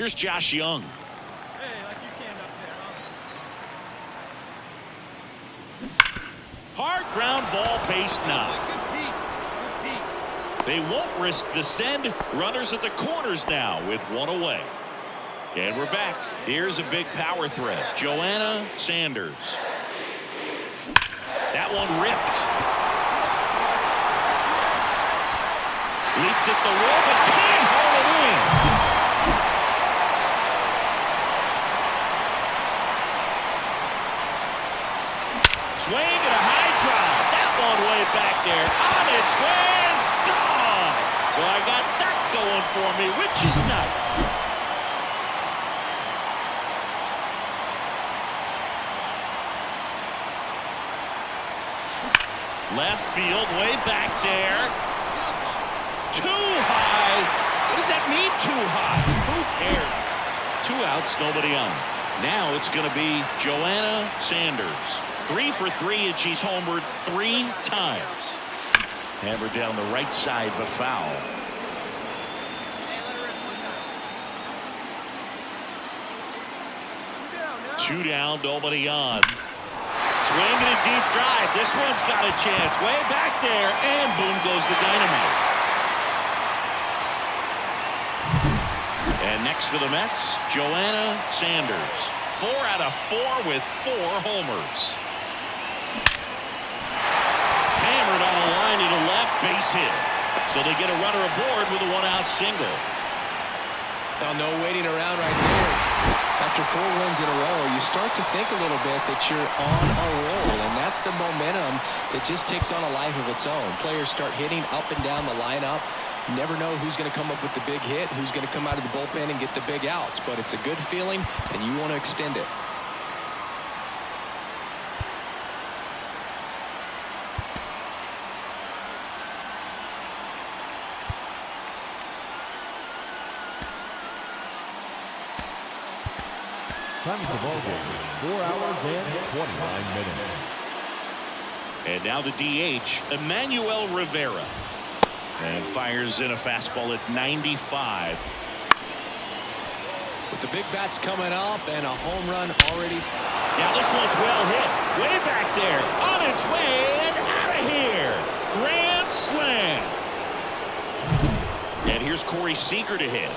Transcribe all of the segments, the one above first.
Here's Josh Young. Hey, like you can't up there, huh? Hard ground ball, base knock. They won't risk the send. Runners at the corners now with one away. And we're back. Here's a big power threat. Joanna Sanders. That one ripped. Leaps at the wall, but can't hold it in. Swing and a high drive. That one way back there. On its way and gone. Well, I got that going for me, which is nice. Left field, way back there. Too high. What does that mean, too high? Who cares? 2 outs, nobody on. Now it's going to be Joanna Sanders. 3 for 3, and she's homered 3 times. Hammered down the right side, but foul. 2 down, nobody on. Swing and a deep drive. This one's got a chance. Way back there, and boom goes the dynamite. And next for the Mets, Joanna Sanders. 4 out of 4 with 4 homers. Hammered on a line to the left, base hit. So they get a runner aboard with a 1-out single. Well, no waiting around right there. After 4 wins in a row, you start to think a little bit that you're on a roll, and that's the momentum that just takes on a life of its own. Players start hitting up and down the lineup. You never know who's going to come up with the big hit, who's going to come out of the bullpen and get the big outs, but it's a good feeling, and you want to extend it. Time of the ball game, 4 hours and 29 minutes. And now the DH, Emmanuel Rivera. And fires in a fastball at 95. With the big bats coming up and a home run already. Now this one's well hit. Way back there. On its way and out of here. Grand slam. And here's Corey Seager to hit.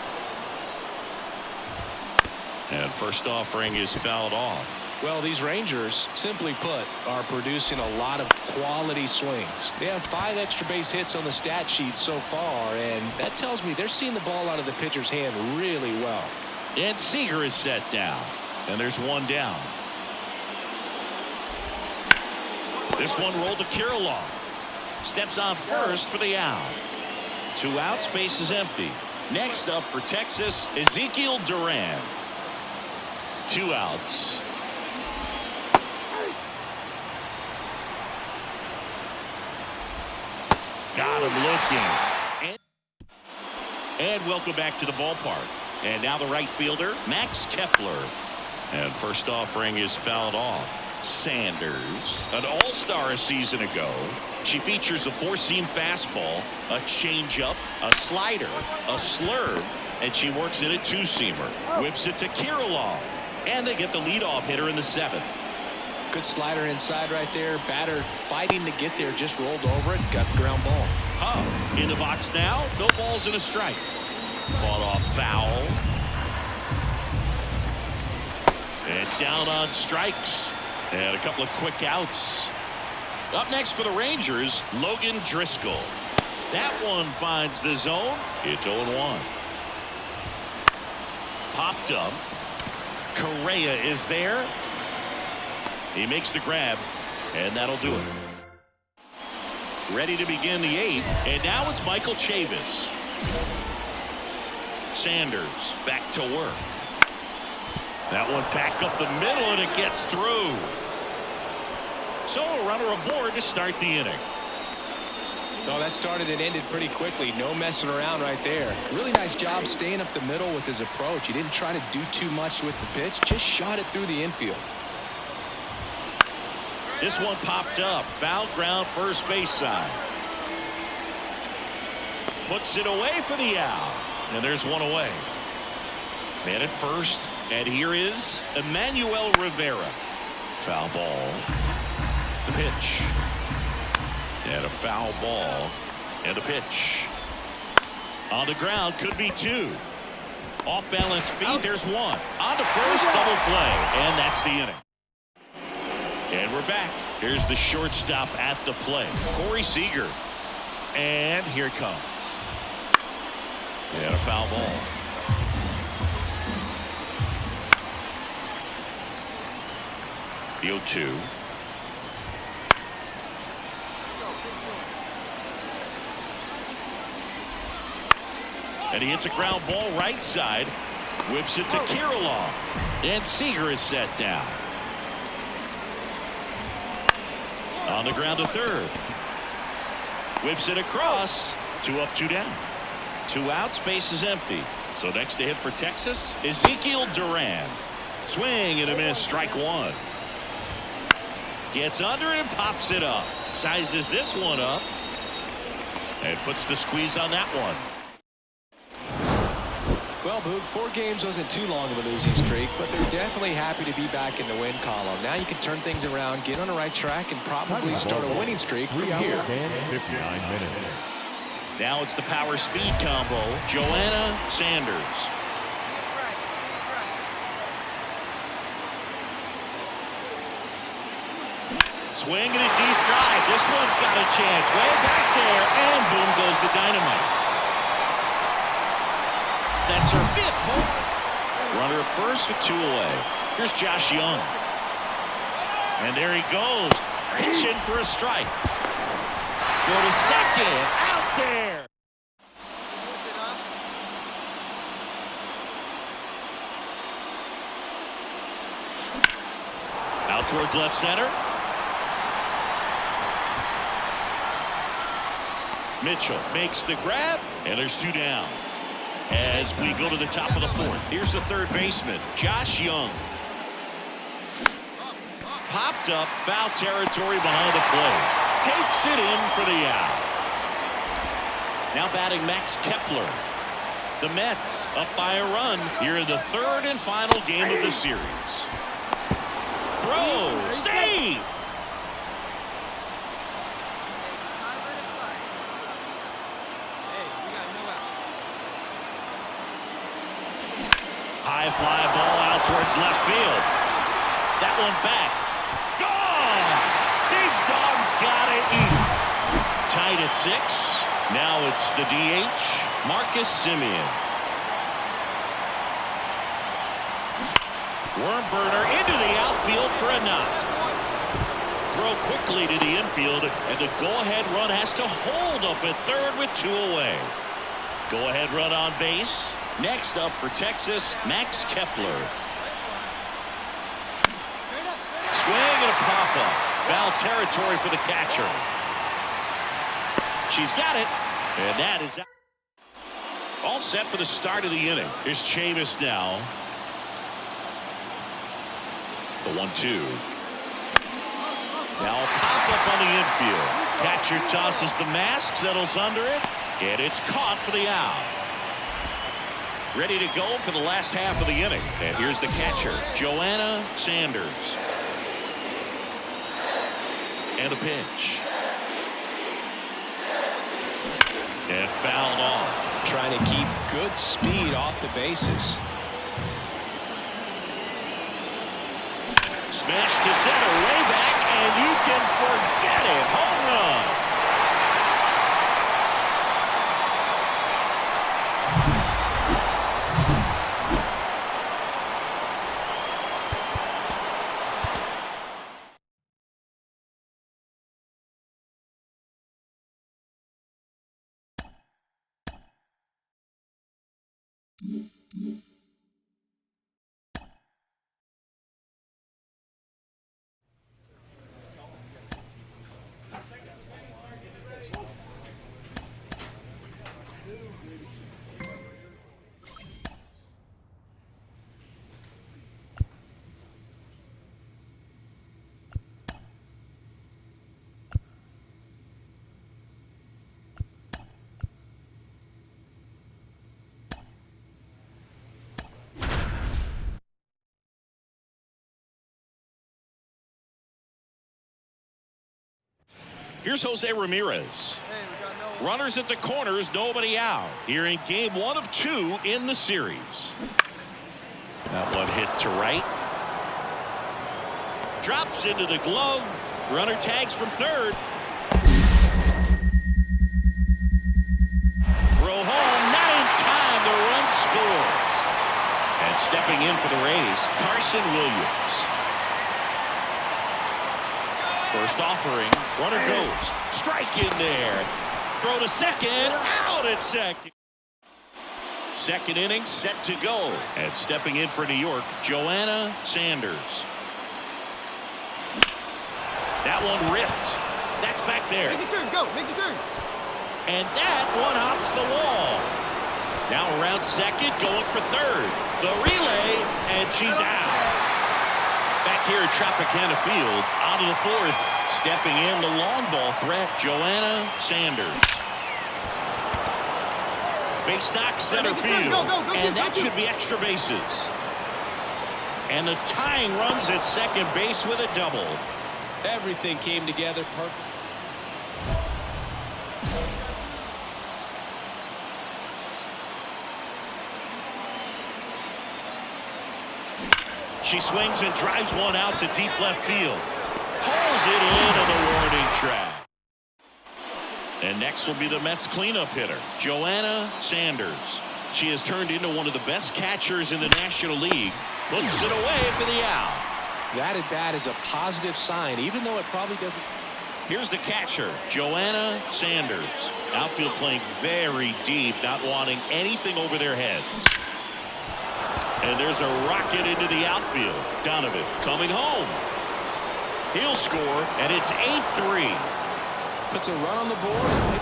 And first offering is fouled off. Well, these Rangers, simply put, are producing a lot of quality swings. They have 5 extra base hits on the stat sheet so far, and that tells me they're seeing the ball out of the pitcher's hand really well. And Seager is set down. And there's 1 down. This one rolled to Kirilloff. Steps on first for the out. 2 outs, base is empty. Next up for Texas, Ezekiel Duran. 2 outs. Got him looking. And welcome back to the ballpark. And now the right fielder, Max Kepler. And first offering is fouled off. Sanders, an all-star a season ago. She features a 4-seam fastball, a changeup, a slider, a slurve, and she works in a 2-seamer. Whips it to Kirilloff. And they get the leadoff hitter in the 7th. Good slider inside right there. Batter fighting to get there, just rolled over it, got the ground ball. Hub in the box now. No balls and a strike. Fought off foul. And down on strikes. And a couple of quick outs. Up next for the Rangers, Logan Driscoll. That one finds the zone. It's 0-1. Popped up. Correa is there. He makes the grab, and that'll do it. Ready to begin the 8th, and now it's Michael Chavis. Sanders back to work. That one back up the middle, and it gets through. So a runner aboard to start the inning. Oh, that started and ended pretty quickly. No messing around right there. Really nice job staying up the middle with his approach. He didn't try to do too much with the pitch. Just shot it through the infield. This one popped up. Foul ground, first base side. Puts it away for the out. And there's one away. Man at first, and here is Emmanuel Rivera. Foul ball. The pitch. And a foul ball. And the pitch. On the ground, could be two. Off balance feet, there's one. On to first, double play, and that's the inning. And we're back. Here's the shortstop at the plate, Corey Seager. And here it comes. And a foul ball. The 0-2. And he hits a ground ball right side. Whips it to Kirilloff. And Seager is set down. On the ground to third. Whips it across. 2 up, 2 down. 2 outs, base is empty. So next to hit for Texas, Ezekiel Duran. Swing and a miss, strike 1. Gets under it and pops it up. Sizes this one up. And puts the squeeze on that one. Well, Boog, 4 games wasn't too long of a losing streak, but they're definitely happy to be back in the win column. Now you can turn things around, get on the right track, and probably start a winning streak from 3 hours here. and 59 minutes. Now it's the power speed combo. Joanna Sanders. Swing and a deep drive. This one's got a chance. Way back there, and boom goes the dynamite. That's her 5th home. Runner at first with 2 away. Here's Josh Young. And there he goes. Pitching for a strike. Go to second. Out there. Out towards left center. Mitchell makes the grab, and there's 2 down. As we go to the top of the 4th, here's the third baseman, Josh Young. Popped up, foul territory behind the plate. Takes it in for the out. Now batting Max Kepler. The Mets up by a run here in the 3rd and final game of the series. Throw, save. High fly ball out towards left field. That one back. Gone! Big Dog's gotta eat. Tied at 6. Now it's the DH, Marcus Semien. Worm burner into the outfield for a knock. Throw quickly to the infield, and the go-ahead run has to hold up at 3rd with 2 away. Go-ahead run on base. Next up for Texas, Max Kepler. Swing and a pop-up. Foul territory for the catcher. She's got it, and that is out. All set for the start of the inning. Here's Chavis now. The 1-2. Now a pop-up on the infield. Catcher tosses the mask, settles under it, and it's caught for the out. Ready to go for the last half of the inning. And here's the catcher, Joanna Sanders. And a pitch. And fouled off. Trying to keep good speed off the bases. Smash to center, way back, and you can forget it. Home run. Here's Jose Ramirez. Hey, we got no. Runners at the corners, nobody out. Here in game 1 of 2 in the series. That one hit to right. Drops into the glove. Runner tags from third. Throw home, not in time. The run scores. And stepping in for the Rays, Carson Williams. First offering, runner goes. Strike in there. Throw to second, out at second. Second inning set to go. And stepping in for New York, Joanna Sanders. That one ripped. That's back there. Make your turn, go, make your turn. And that one hops the wall. Now around second, going for third. The relay, and she's out. Back here at Tropicana Field, out of the fourth. Stepping in the long ball threat, Joanna Sanders. Base knock center field. And that should be extra bases. And the tying runs at second base with a double. Everything came together perfect. She swings and drives one out to deep left field. Hauls it into the warning track. And next will be the Mets cleanup hitter, Joanna Sanders. She has turned into one of the best catchers in the National League. Puts it away for the out. That at bat is a positive sign, even though it probably doesn't. Here's the catcher, Joanna Sanders. Outfield playing very deep, not wanting anything over their heads. And there's a rocket into the outfield. Donovan coming home. He'll score, and it's 8-3. Puts a run on the board.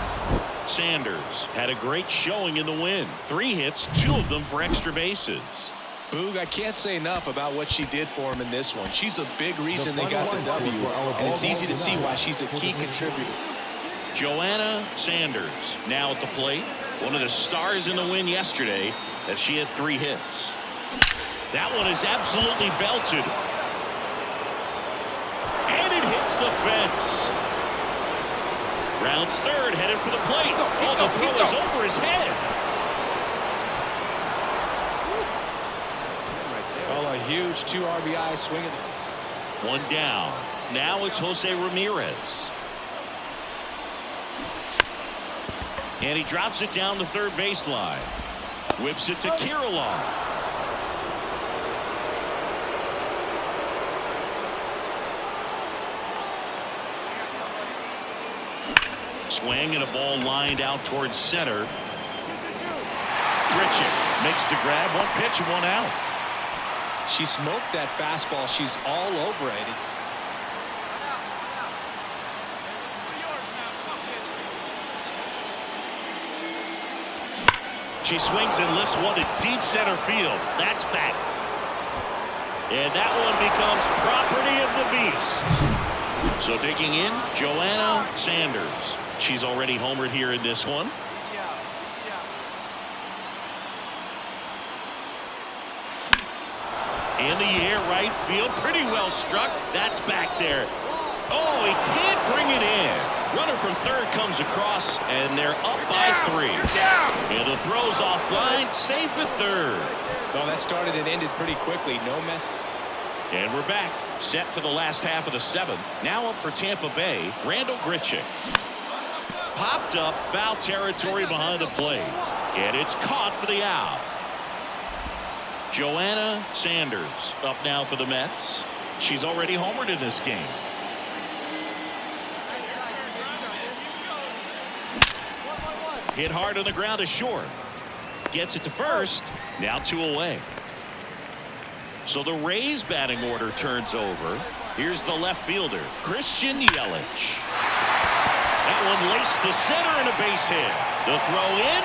Sanders had a great showing in the win. 3 hits, 2 of them for extra bases. Boog, I can't say enough about what she did for him in this one. She's a big reason they got the W, and it's easy to see why she's a key contributor. Joanna Sanders now at the plate. One of the stars in the win yesterday, as she had 3 hits. That one is absolutely belted. And it hits the fence. Rounds third, headed for the plate. The throw is over his head. Well, a huge 2 RBI swing. One down. Now it's Jose Ramirez. And he drops it down the third baseline. Whips it to Kirilloff. Swing and a ball lined out towards center. Grichuk makes the grab. 1 pitch and 1 out. She smoked that fastball. She's all over it. She swings and lifts one to deep center field. That's back. And that one becomes property of the beast. So digging in, Joanna Sanders. She's already homered here in this one. In the air, right field, pretty well struck. That's back there. Oh, he can't bring it in. Runner from third comes across, and they're up by 3. And the throw's offline, safe at third. Well, that started and ended pretty quickly. No mess. And we're back, set for the last half of the 7th. Now up for Tampa Bay, Randall Grichuk. Popped up, foul territory behind the plate. And it's caught for the out. Joanna Sanders up now for the Mets. She's already homered in this game. Hit hard on the ground to short. Gets it to first. Now 2 away. So the Rays batting order turns over. Here's the left fielder, Christian Yelich. That one laced to center and a base hit. The throw in.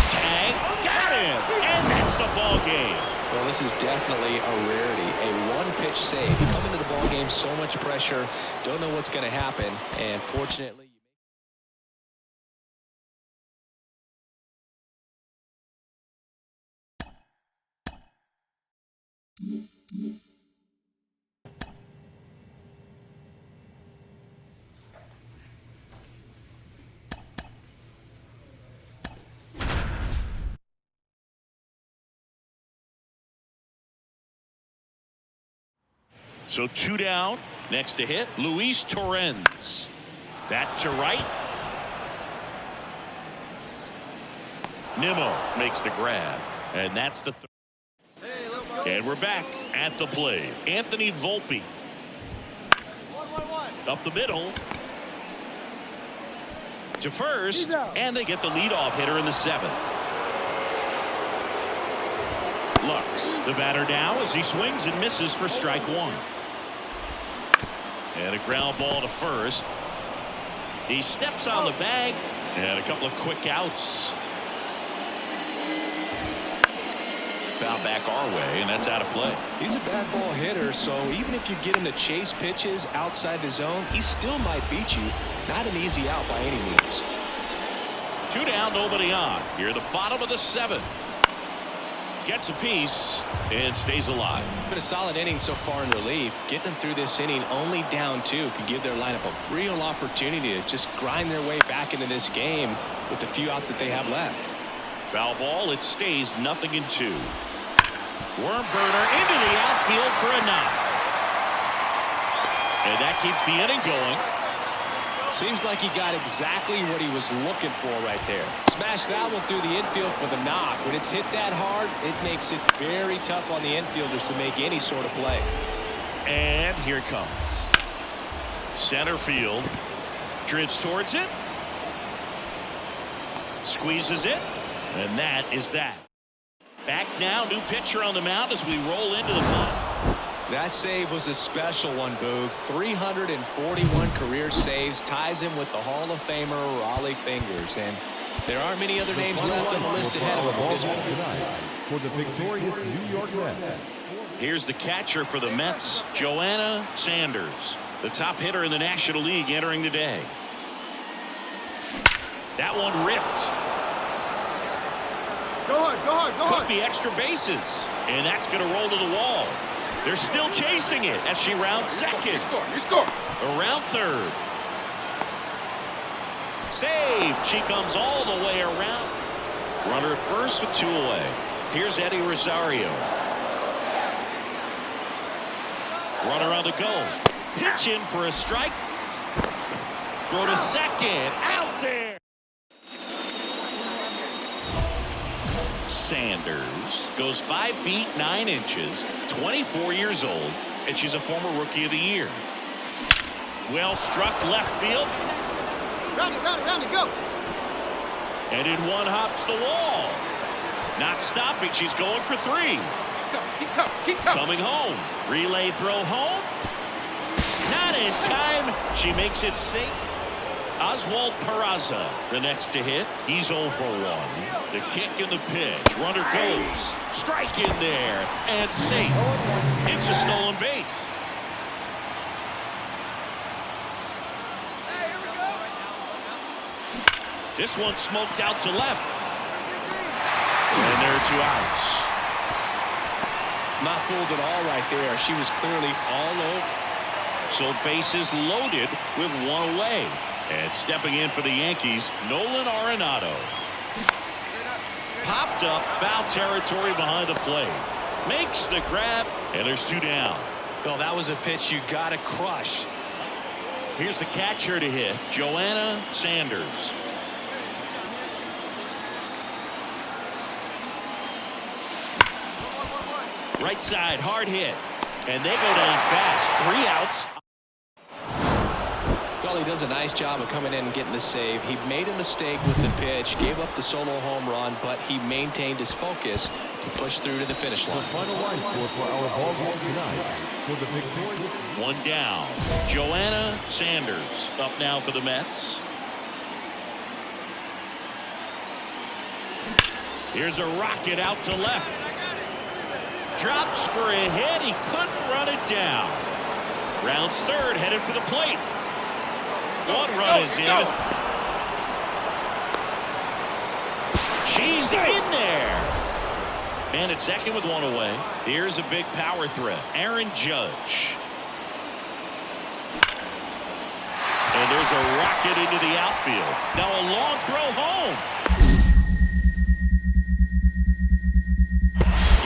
Tag. Got him. And that's the ball game. Well, this is definitely a rarity. A 1-pitch save. You come into the ball game, so much pressure. Don't know what's going to happen. And fortunately. So 2 down. Next to hit, Luis Torrens. That to right. Nimmo makes the grab. And that's the Hey, let's go. and we're back at the plate. Anthony Volpe. 1-1-1. Up the middle. To first. And they get the leadoff hitter in the 7th. Lux, the batter now as he swings and misses for strike 1. And a ground ball to first. He steps on the bag. And a couple of quick outs. Foul back our way, and that's out of play. He's a bad ball hitter, so even if you get him to chase pitches outside the zone, he still might beat you. Not an easy out by any means. 2 down, nobody on. Here, the bottom of the 7th. Gets a piece and stays alive. Been a solid inning so far in relief. Getting them through this inning only down 2 could give their lineup a real opportunity to just grind their way back into this game with the few outs that they have left. Foul ball, it stays 0-2. Worm burner into the outfield for a knock. And that keeps the inning going. Seems like he got exactly what he was looking for right there. Smash that one through the infield for the knock. When it's hit that hard, it makes it very tough on the infielders to make any sort of play. And here it comes. Center field. Drifts towards it. Squeezes it. And that is that. Back now, new pitcher on the mound as we roll into the bottom. That save was a special one, Boog. 341 career saves, ties him with the Hall of Famer Raleigh Fingers. And there aren't many other names left on the list ahead of him at this point. Tonight for the victorious New York Mets. Here's the catcher for the Mets, Joanna Sanders, the top hitter in the National League entering the day. That one ripped. Go hard, go hard, go Took hard. the extra bases, and that's going to roll to the wall. They're still chasing it as she rounds second. You score. Around third. Save. She comes all the way around. Runner at first with 2 away. Here's Eddie Rosario. Runner on the go. Pitch in for a strike. Throw to second. Out there. Sanders goes 5 feet 9 inches, 24 years old, and she's a former Rookie of the Year. Well struck left field. Round it, go. And in one hops the wall. Not stopping. She's going for 3. Keep coming. Coming home. Relay throw home. Not in time. She makes it safe. Oswald Peraza, the next to hit. He's 0 for 1. The kick and the pitch. Runner goes. Strike in there. And safe. It's a stolen base. This one smoked out to left. And there are 2 outs. Not fooled at all right there. She was clearly all over. So bases loaded with 1 away. And stepping in for the Yankees, Nolan Arenado. Popped up, foul territory behind the plate. Makes the grab, and there's 2 down. Well, that was a pitch you got to crush. Here's the catcher to hit, Joanna Sanders. Right side, hard hit. And they go down fast. 3 outs. Well, he does a nice job of coming in and getting the save. He made a mistake with the pitch, gave up the solo home run, but he maintained his focus to push through to the finish line. The final line score for our ball game tonight for the victorious. 1 down. Joanna Sanders up now for the Mets. Here's a rocket out to left. Drops for a hit. He couldn't run it down. Rounds third, headed for the plate. 1 run is in. She's in there. And at second with 1 away. Here's a big power threat. Aaron Judge. And there's a rocket into the outfield. Now a long throw home.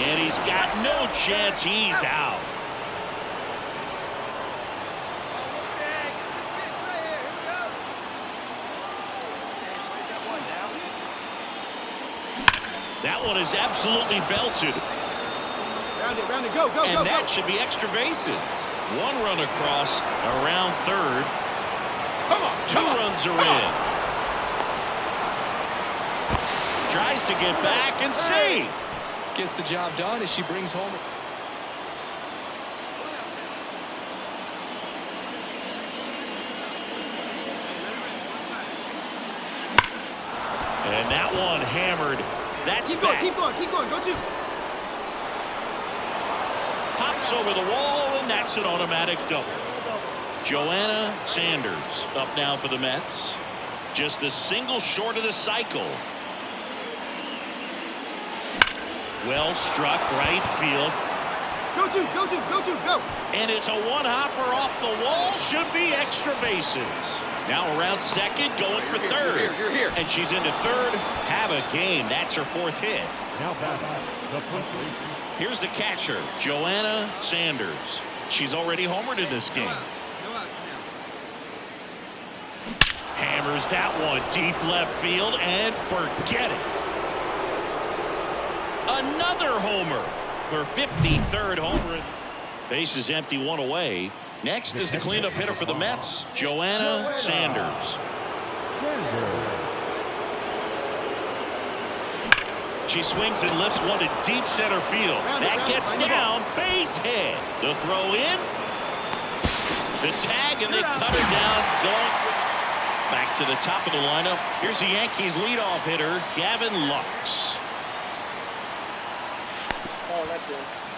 And he's got no chance. He's out. That one is absolutely belted. Round it, go, go, And go, that go. should be extra bases. One run across around third. Come on, Two runs are in. Tries to get back and save. Gets the job done as she brings home. And that one hammered. That's Keep going, back. keep going, keep going. Go two. Pops over the wall, and that's an automatic double. Joanna Sanders up now for the Mets. Just a single short of the cycle. Well struck right field. Go two, go two, go two, go. And it's a one-hopper off the wall. Should be extra bases. Now around second, going for third. You're here. And she's into third. Have a game. That's her fourth hit. Now back the first. Here's the catcher, Joanna Sanders. She's already homered in this game. Hammers that one deep left field and forget it. Another homer. Her 53rd homer. Base is empty, one away. Next is the cleanup hitter for the Mets, Joanna Sanders. She swings and lifts one to deep center field. That gets down, base hit. The throw in, the tag, and they cut her down. Going back to the top of the lineup. Here's the Yankees leadoff hitter, Gavin Lux.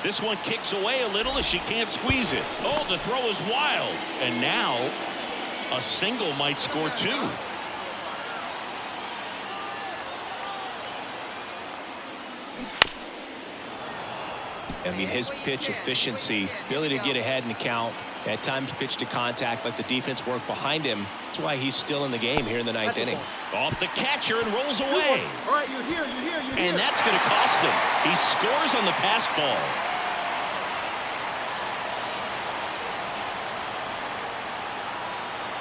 This one kicks away a little as she can't squeeze it. Oh, the throw is wild. And now a single might score two. I mean, his pitch efficiency, ability to get ahead in the count, at times pitch to contact, let the defense work behind him. That's why he's still in the game here in the ninth inning. Off the catcher and rolls away. All right, you're here, you're here, you're here. And that's going to cost him. He scores on the pass ball.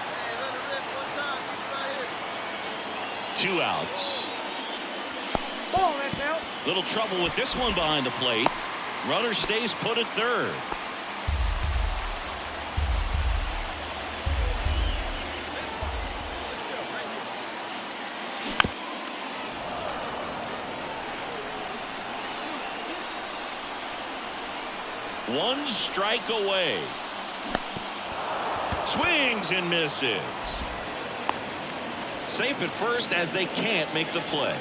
Hey, let it rip one time. Keep it right here. 2 outs. Ball, that's out. Little trouble with this one behind the plate. Runner stays put at third. One strike away. Swings and misses. Safe at first as they can't make the play.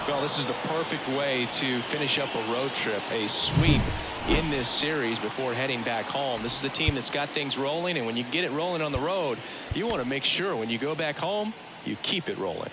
Well, this is the perfect way to finish up a road trip, a sweep in this series before heading back home. This is a team that's got things rolling, and when you get it rolling on the road, you want to make sure when you go back home, you keep it rolling.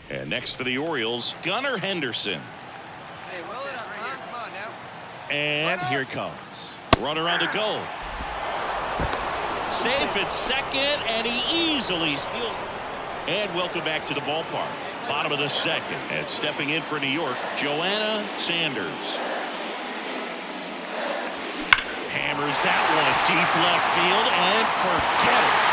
And next for the Orioles, Gunnar Henderson. Hey, well it up, huh? Come on now. And here it comes. Runner on to go. Safe at second, and he easily steals. And welcome back to the ballpark. Bottom of the second. And stepping in for New York, Joanna Sanders. Hammers that one deep left field, and forget it.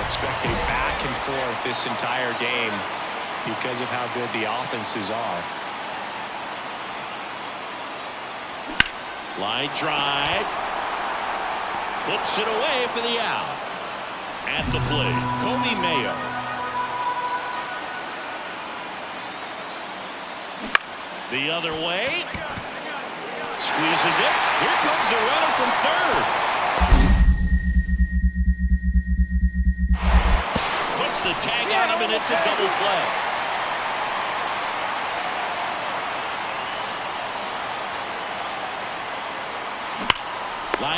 Expect a back and forth this entire game because of how good the offenses are. Line drive. Puts it away for the out. At the plate, Kobe Mayo. The other way. Squeezes it. Here comes the runner from third. The tag on him, and it's a double play.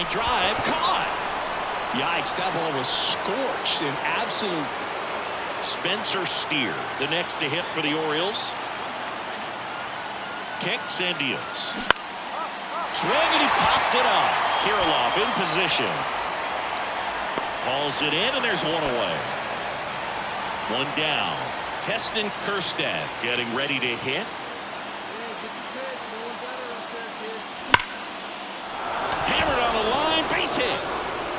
Line drive caught. Yikes, that ball was scorched. An absolute. Spencer Steer, the next to hit for the Orioles. Kicks and deals. Swing and he popped it up. Kirilloff in position. Hauls it in and there's one away. One down. Heston Kjerstad getting ready to hit. Hammered on the line, base hit.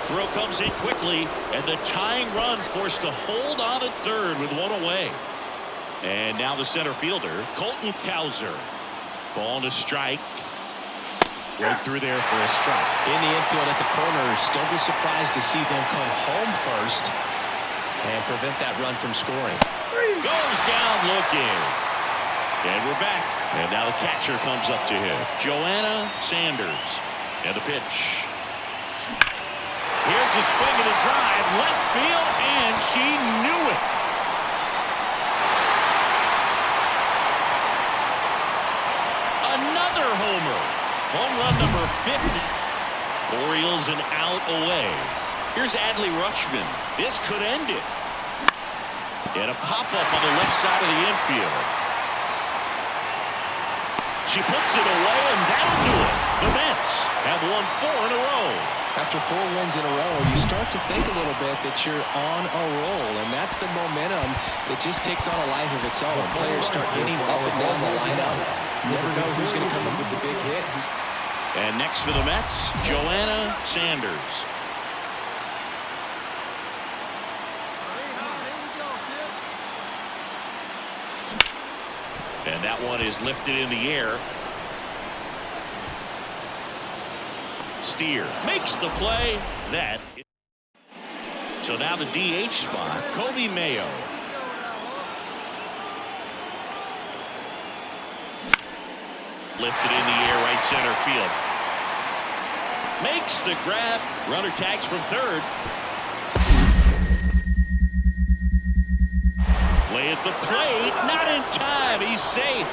Throw comes in quickly, and the tying run forced to hold on at third with one away. And now the center fielder, Colton Cowser. Ball to strike. Right through there for a strike. In the infield at the corners, don't be surprised to see them come home first and prevent that run from scoring. Goes down looking. And we're back. And now the catcher comes up to him. Joanna Sanders. And the pitch. Here's the swing and a drive. Left field, and she knew it. Another homer. Home run number 50. Orioles an out away. Here's Adley Rutschman. This could end it. And a pop-up on the left side of the infield. She puts it away, and that'll do it. The Mets have won 4 in a row. After 4 wins in a row, you start to think a little bit that you're on a roll, and that's the momentum that just takes on a life of its own. Players start hitting up and down the lineup. You never know who's going to come up with the big hit. And next for the Mets, Joanna Sanders. And that one is lifted in the air. Steer makes the play. So now the DH spot, Kobe Mayo. Lifted in the air, right center field. Makes the grab. Runner tags from third. Play at the plate. Not in time. He's safe.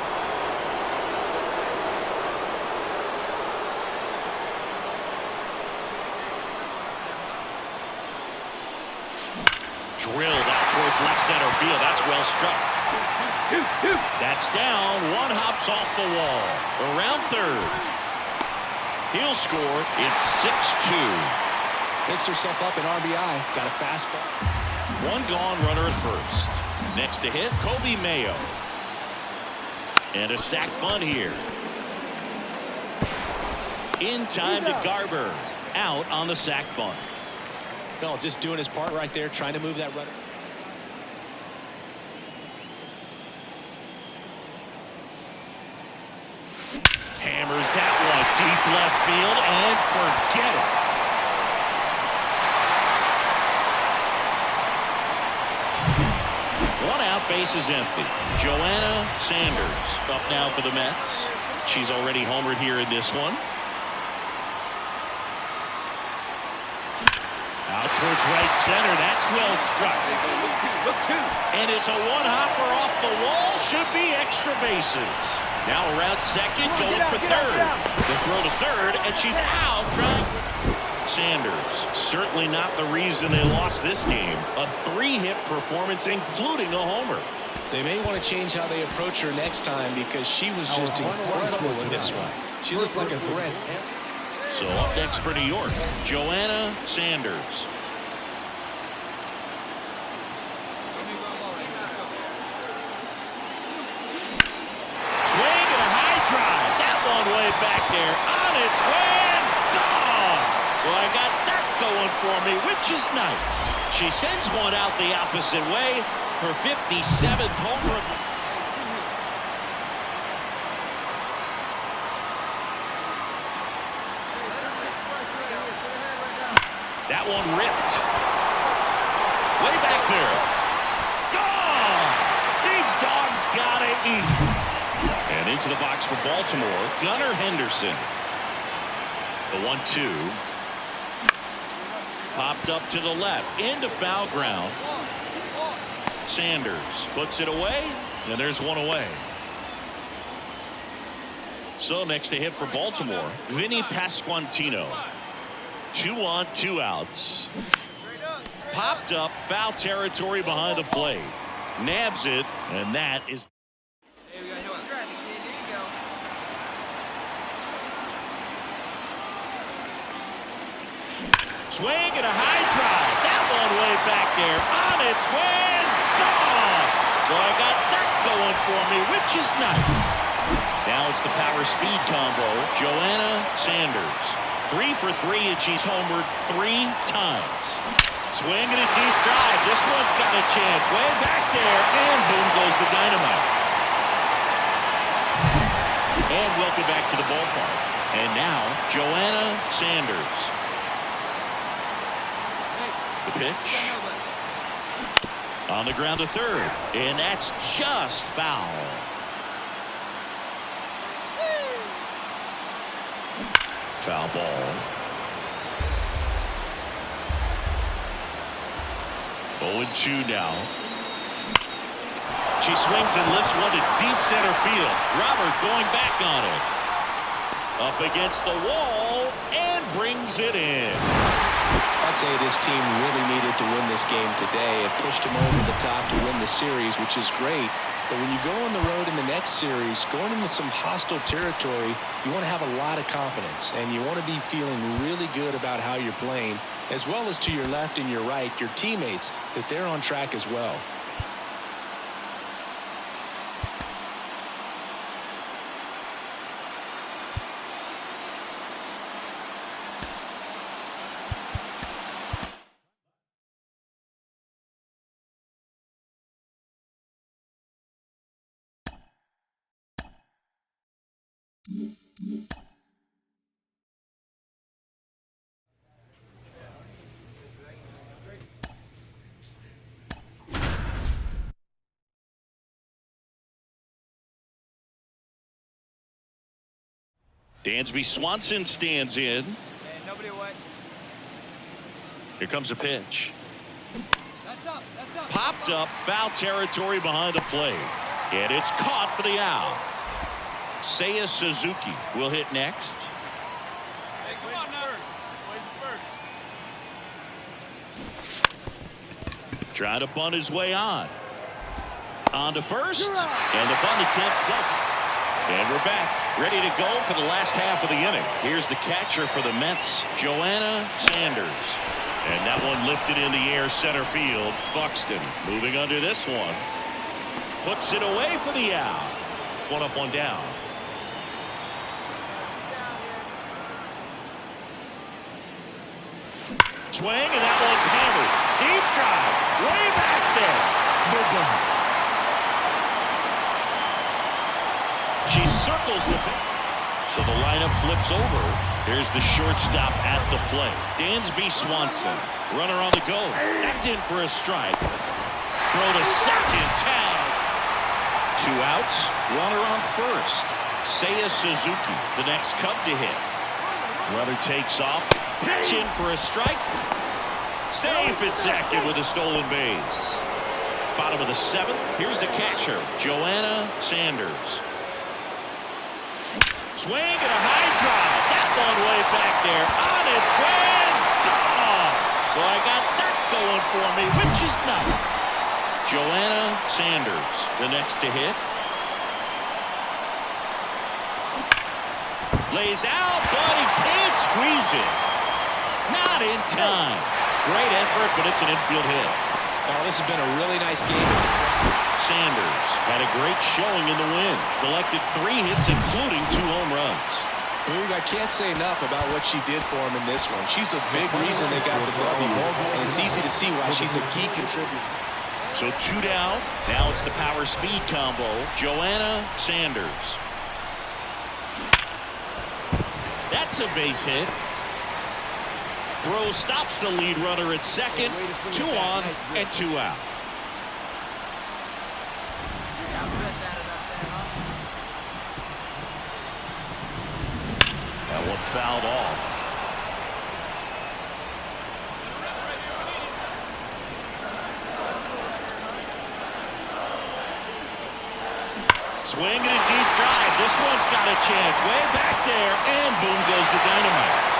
Drilled out towards left center field. That's well struck. That's down. One hops off the wall. Around third. He'll score. It's 6-2. Picks herself up in RBI. Got a fastball. One gone, runner at first. Next to hit, Kobe Mayo. And a sac bunt here. In time to Garber. Out on the sac bunt. No, just doing his part right there, trying to move that runner. Hammers that one deep left field and forget it. One out, base is empty. Joanna Sanders up now for the Mets. She's already homered here in this one. Out towards right center. That's well struck. Look two. And it's a one-hopper off the wall. Should be extra bases. Now around second, going for third. The throw to third, and she's out trying. Sanders, certainly not the reason they lost this game. A 3-hit performance, including a homer. They may want to change how they approach her next time because she was just incredible in this one. She looked like a threat. So up next for New York, Joanna Sanders. Swing and a high drive. That one way back there. On its way and gone. Well, I got that going for me, which is nice. She sends one out the opposite way. Her 57th home run. That one ripped. Way back there. Gone! Big dog's gotta eat. And into the box for Baltimore, Gunnar Henderson. The 1-2. Popped up to the left. Into foul ground. Sanders puts it away, and there's one away. So next to hit for Baltimore, Vinny Pasquantino. 2 on, 2 outs. Straight up. Popped up, foul territory behind the plate. Nabs it, and that is. Hey, we got some traffic, kid. Here you go. Swing and a high drive. That one way back there. On its way. Gone. So I got that going for me, which is nice. Now it's the power speed combo. Joanna Sanders. 3 for 3, and she's homered 3 times. Swing and a deep drive. This one's got a chance. Way back there. And boom goes the dynamite. And welcome back to the ballpark. And now, Joanna Sanders. The pitch. On the ground to third. And that's just foul. Foul ball. 0-2 now. She swings and lifts one to deep center field. Robert going back on it. Up against the wall and brings it in. I'd say this team really needed to win this game today. It pushed them over the top to win the series, which is great. But when you go on the road in the next series, going into some hostile territory, you want to have a lot of confidence, and you want to be feeling really good about how you're playing, as well as to your left and your right, your teammates, that they're on track as well. Dansby Swanson stands in. Hey, nobody away. Here comes a pitch. That's up. That's up. Popped up, foul territory behind the plate. And it's caught for the out. Seiya Suzuki will hit next. Hey, come on now. Where's the first? Trying to bunt his way on. On to first. And the bunt attempt doesn't. And we're back, ready to go for the last half of the inning. Here's the catcher for the Mets, Joanna Sanders. And that one lifted in the air center field. Buxton moving under this one. Puts it away for the out. 1 up, 1 down. Swing, and that one's hammered. Deep drive, way back there. Goodbye. She circles the pitch. So the lineup flips over. Here's the shortstop at the plate. Dansby Swanson. Runner on the go. That's in for a strike. Throw to second. Tag. 2 outs. Runner on first. Seiya Suzuki, the next Cub to hit. Runner takes off. Pitch in for a strike. Safe at second with a stolen base. Bottom of the 7th. Here's the catcher, Joanna Sanders. Swing and a high drive. That one way back there. On its way. Gone. So I got that going for me, which is nice. Joanna Sanders, the next to hit. Lays out, but he can't squeeze it. Not in time. Great effort, but it's an infield hit. Now, this has been a really nice game. Sanders had a great showing in the win. Collected 3 hits, including 2 home runs. Boog, I can't say enough about what she did for him in this one. She's a big reason they got the W, and it's easy to see why she's a key contributor. So 2 down. Now it's the power speed combo. Joanna Sanders. That's a base hit. Throw stops the lead runner at second. 2 on and 2 out. That one fouled off. Swing and a deep drive. This one's got a chance. Way back there, and boom goes the dynamite.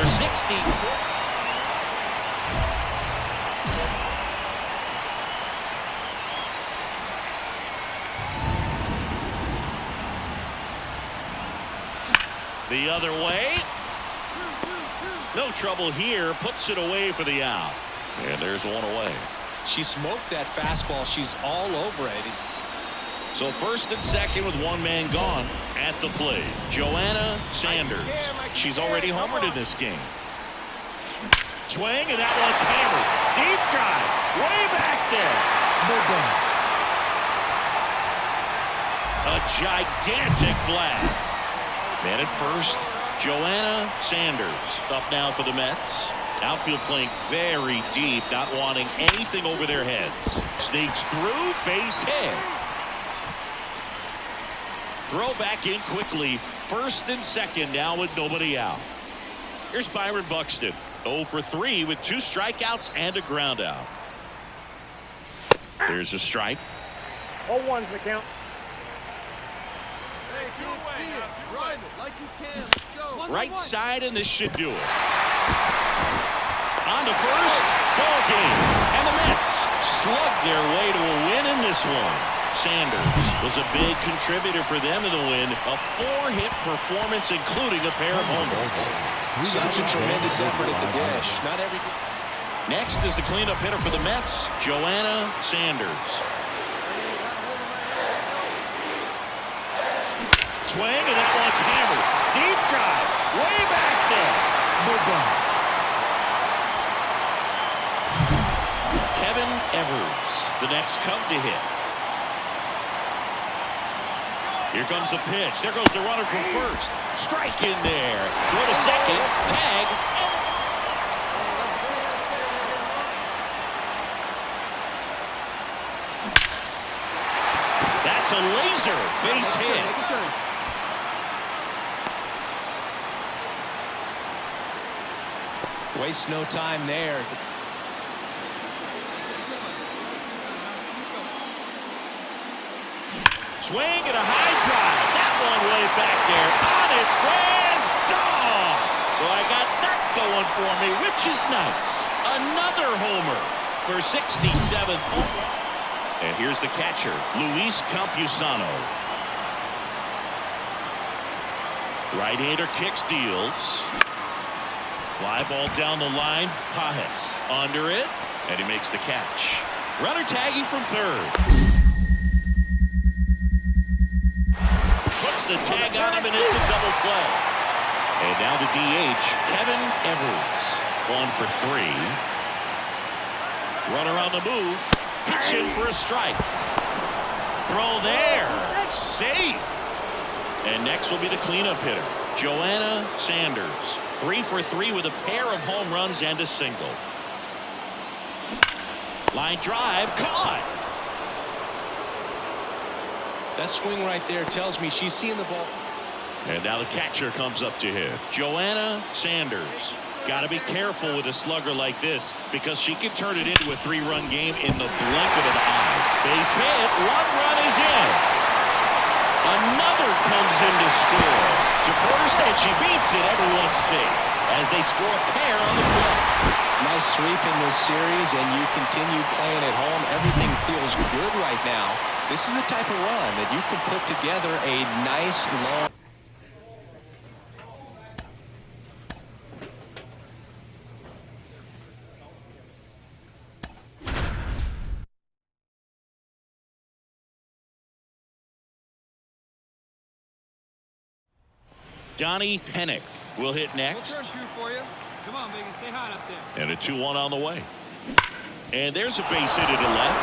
for 60. The other way. No trouble here. Puts it away for the out. And there's one away. She smoked that fastball. She's all over it. So first and second with one man gone at the plate. Joanna Sanders. She's already homered in this game. Swing, and that one's hammered. Deep drive. Way back there. A gigantic blast. Man at first, Joanna Sanders up now for the Mets. Outfield playing very deep, not wanting anything over their heads. Sneaks through, base hit. Throw back in quickly. First and second now with nobody out. Here's Byron Buxton. 0 for 3 with 2 strikeouts and a ground out. There's a strike. 0-1's the count. Hey, can't see it. Drive it like you can. Let's go. Right side, and this should do it. On to first. Ball game. And the Mets slug their way to a win in this one. Sanders was a big contributor for them in the win. A 4-hit performance, including a pair of home runs. Such a tremendous effort at the dish. Not every. Next is the cleanup hitter for the Mets, Joanna Sanders. Swing, and that one's hammered. Deep drive. Way back there. Kevin Evers, the next Cub to hit. Here comes the pitch. There goes the runner from first. Strike in there. Throw to second. Tag. That's a laser base hit. Waste no time there. Swing and a high drive. That one way back there. On its way and gone. So I got that going for me, which is nice. Another homer for 67th home. And here's the catcher, Luis Campusano. Right-hander kicks, deals. Fly ball down the line. Pajes under it, and he makes the catch. Runner tagging from third. Puts the tag on him, and it's a double play. And now the DH, Kevin Evers. 1 for 3. Runner on the move. Pitch in for a strike. Throw there. Safe. And next will be the cleanup hitter, Joanna Sanders. 3 for 3 with a pair of home runs and a single. Line drive, caught. That swing right there tells me she's seeing the ball. And now the catcher comes up to hit. Joanna Sanders. Got to be careful with a slugger like this because she can turn it into a 3-run game in the blink of an eye. Base hit. 1 run is in. Another comes in to score. To first, and she beats it. Everyone's safe as they score a pair on the play. Nice sweep in this series, and you continue playing at home. Everything feels good right now. This is the type of run that you can put together a nice long. Donnie Pennick will hit next. For you. Come on, Vegas, stay hot up there. And a 2-1 on the way. And there's a base hit to the left.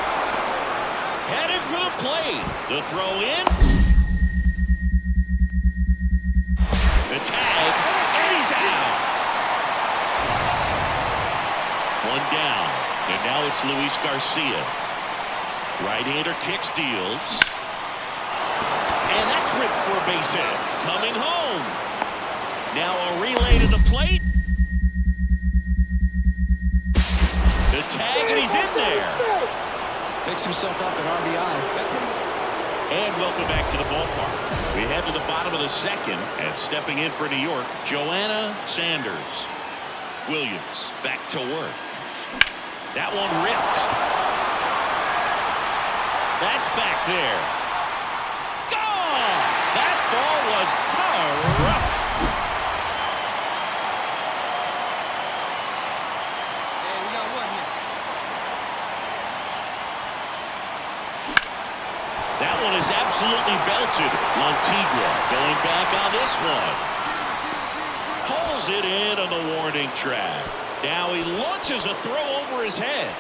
Headed for the plate. The throw in. The tag. And he's out. 1 down. And now it's Luis Garcia. Right-hander kicks, deals. And that's ripped for a base hit. Coming home. Now a relay to the plate. The tag, and he's in there. Picks himself up at RBI. And welcome back to the ballpark. We head to the bottom of the second, and stepping in for New York, Joanna Sanders. Williams back to work. That one ripped. That's back there. Gone! That ball was crushed. Hey, we got one here. That one is absolutely belted. Montigua going back on this one. Pulls it in on the warning track. Now he launches a throw over his head.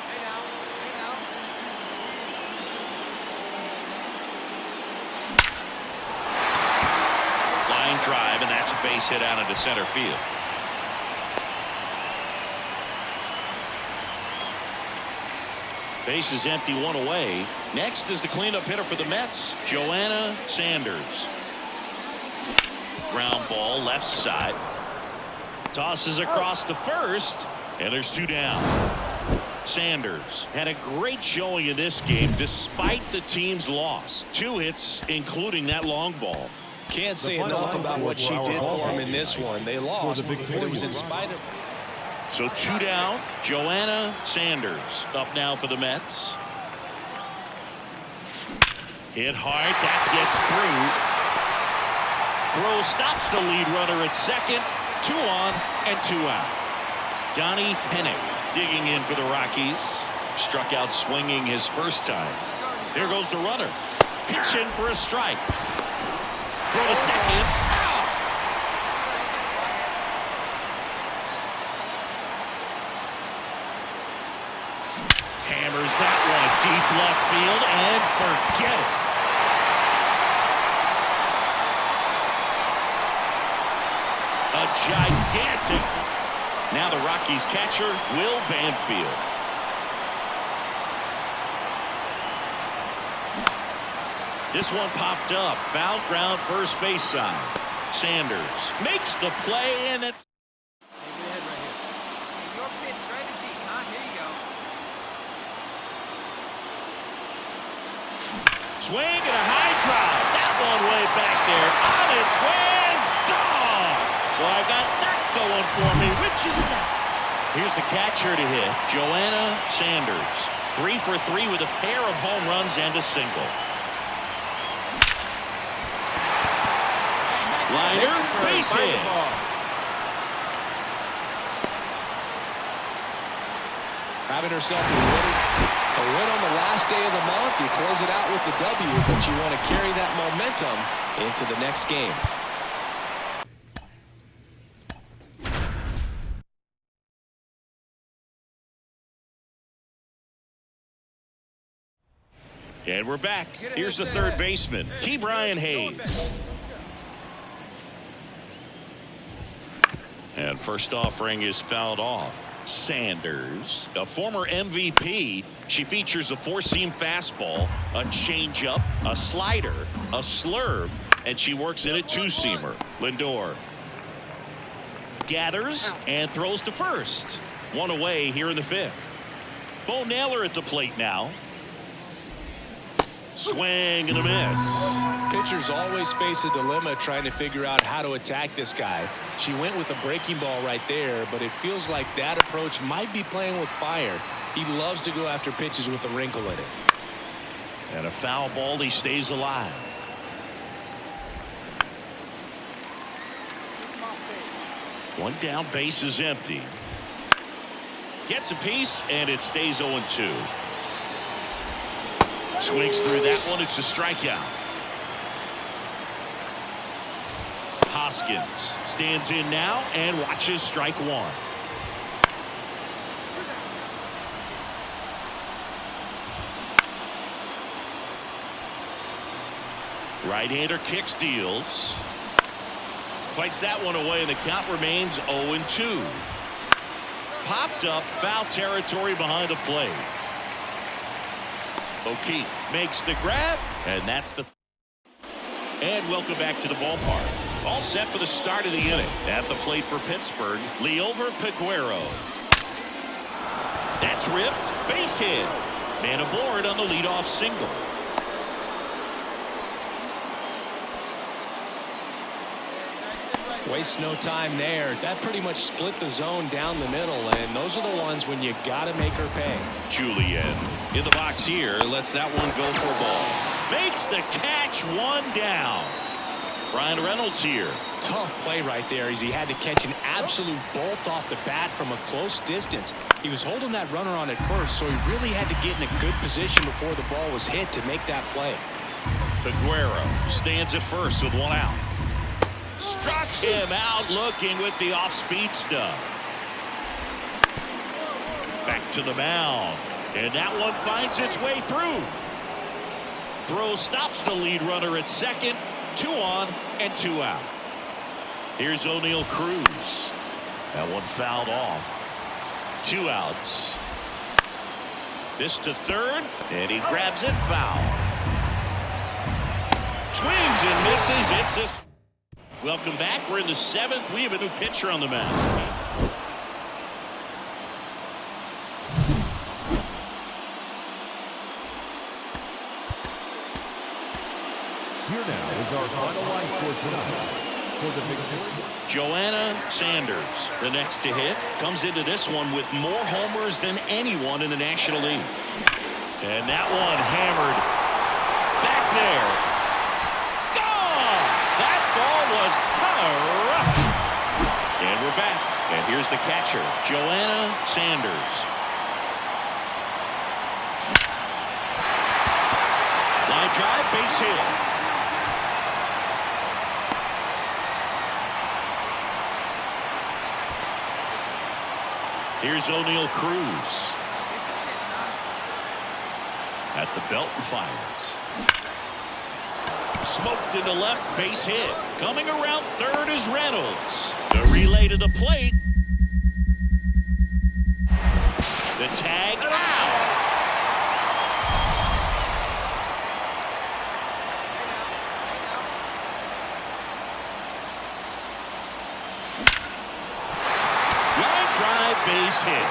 Hey now. Line drive, and that's a base hit out into center field. Base is empty, one away. Next is the cleanup hitter for the Mets, Joanna Sanders. Ground ball left side. Tosses across to first, and there's two down. Sanders had a great showing in this game despite the team's loss. 2 hits, including that long ball. Can't say enough about what she did for him in this one. They lost, but it was in spite of. So 2 down. Joanna Sanders up now for the Mets. Hit hard. That gets through. Throw stops the lead runner at second. 2 on and 2 out. Donnie Hennick digging in for the Rockies. Struck out swinging his first time. Here goes the runner. Pitch in for a strike. Throw to second. Out. Hammers that one deep left field and forget it. A gigantic. Now the Rockies catcher, Will Banfield. This one popped up. Foul ground first base side. Sanders makes the play, and it's. Hey, get ahead right here. Hey, your pitch straight and deep, huh? Here you go. Swing and a high drive. That one way back there. On its way. Gone. So I got that going for me, which is not. Here's the catcher to hit. Joanna Sanders. 3 for 3 with a pair of home runs and a single. Liner, base hit. Having herself a win on the last day of the month. You close it out with the W, but you want to carry that momentum into the next game. And we're back. Here's the third baseman, Key Brian Hayes. And first offering is fouled off. Sanders, a former MVP. She features a 4-seam fastball, a changeup, a slider, a slurve, and she works in a 2-seamer. Lindor gathers and throws to first. 1 away here in the 5th. Bo Naylor at the plate now. Swing and a miss. Pitchers always face a dilemma trying to figure out how to attack this guy. She went with a breaking ball right there, but it feels like that approach might be playing with fire. He loves to go after pitches with a wrinkle in it. And a foul ball, he stays alive. One down, base is empty. Gets a piece, and it stays 0-2. Swings through that one. It's a strikeout. Hoskins stands in now and watches strike 1. Right-hander kicks, deals. Fights that one away, and the count remains 0-2. Popped up, foul territory behind the plate. O'Keefe makes the grab, and that's the. And welcome back to the ballpark. All set for the start of the inning. At the plate for Pittsburgh, Liover Peguero. That's ripped. Base hit. Man aboard on the leadoff single. Waste no time there. That pretty much split the zone down the middle, and those are the ones when you got to make her pay. Julian in the box here. Lets that one go for a ball. Makes the catch, one down. Ryan Reynolds here. Tough play right there as he had to catch an absolute bolt off the bat from a close distance. He was holding that runner on at first, so he really had to get in a good position before the ball was hit to make that play. Aguero stands at first with one out. Struck him out looking with the off-speed stuff. Back to the mound. And that one finds its way through. Throw stops the lead runner at second. 2 on and 2 out. Here's O'Neal Cruz. That one fouled off. 2 outs. This to third, and he grabs it foul. Swings and misses. It's a... Welcome back. We're in the 7th. We have a new pitcher on the mound. Here now is our final line for tonight. For the big Joanna Sanders, the next to hit, comes into this one with more homers than anyone in the National League. And that one hammered back there. Gone! That ball was crushed. And we're back. And here's the catcher, Joanna Sanders. Line drive, base hit. Here's O'Neal Cruz. At the belt and fires. Smoked into left, base hit. Coming around third is Reynolds. The relay to the plate. The tag out. Drive, base hit.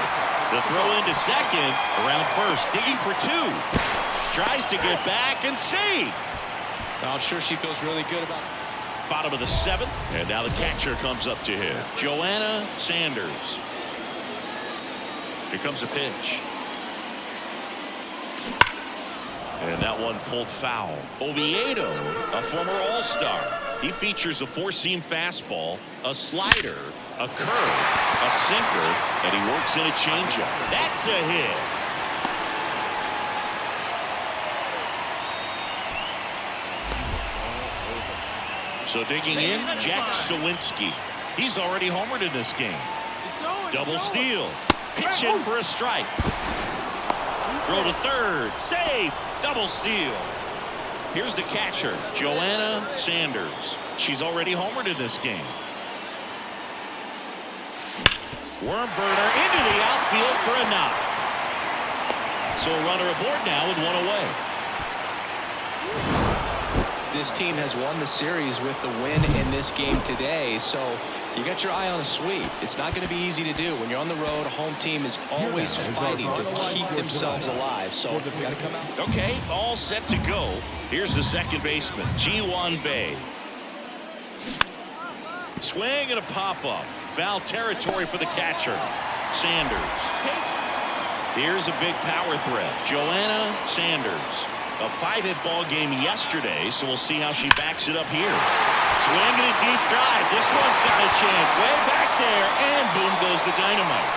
The throw into second, around first, digging for 2. Tries to get back and save. I'm sure she feels really good about it. Bottom of the 7th, and now the catcher comes up to hit. Joanna Sanders. Here comes a pitch. And that one pulled foul. Oviedo, a former All-Star. He features a 4-seam fastball, a slider, a curve, a sinker, and he works in a changeup. That's a hit. So digging in, Jack Sawinski. He's already homered in this game. Double steal. Pitch in for a strike. Throw to third. Save. Double steal. Here's the catcher, Joanna Sanders. She's already homered in this game. Worm burner into the outfield for a knock. So a runner aboard now with 1 away. This team has won the series with the win in this game today, so you got your eye on a sweep. It's not going to be easy to do. When you're on the road, a home team is always fighting to keep themselves alive, so got to come out. Okay, all set to go. Here's the second baseman, Ji-Hwan Bae. Swing and a pop-up. Foul territory for the catcher, Sanders. Here's a big power threat, Joanna Sanders. A 5-hit ball game yesterday, so we'll see how she backs it up here. Swing and a deep drive. This one's got a chance. Way back there, and boom goes the dynamite.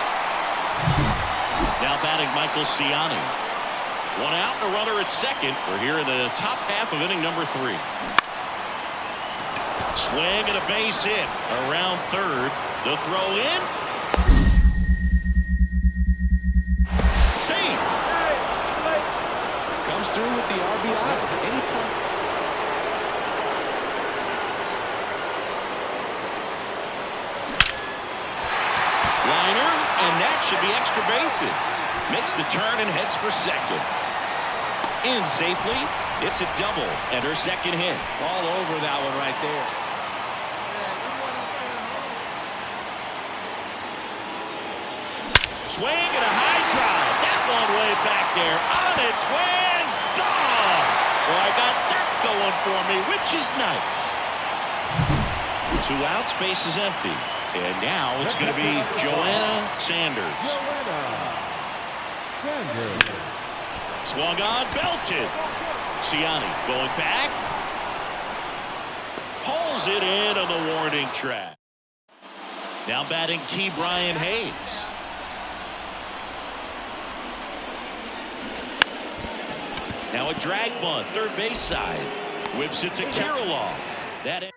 Now batting Michael Ciani. 1 out and a runner at second. We're here in the top half of inning number 3. Swing and a base hit around third. The throw in. Safe. Comes through with the RBI anytime. Liner, and that should be extra bases. Makes the turn and heads for second. In safely. It's a double and her second hit. All over that one right there. Swing and a high drive. That one way back there. On its way and gone. Well, I got that going for me, which is nice. 2 outs, base is empty. And now it's going to be Joanna Sanders. Swung on, belted. Ciani going back. Pulls it in on the warning track. Now batting Key Brian Hayes. Now a drag bunt, third base side. Whips it to Kirilloff. That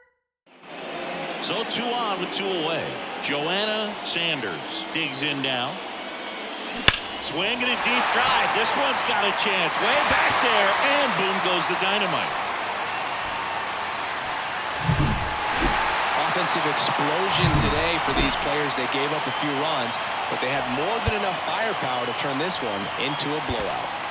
so 2 on with 2 away. Joanna Sanders digs in now. Swing and a deep drive. This one's got a chance. Way back there, and boom goes the dynamite. Offensive explosion today for these players. They gave up a few runs, but they had more than enough firepower to turn this one into a blowout.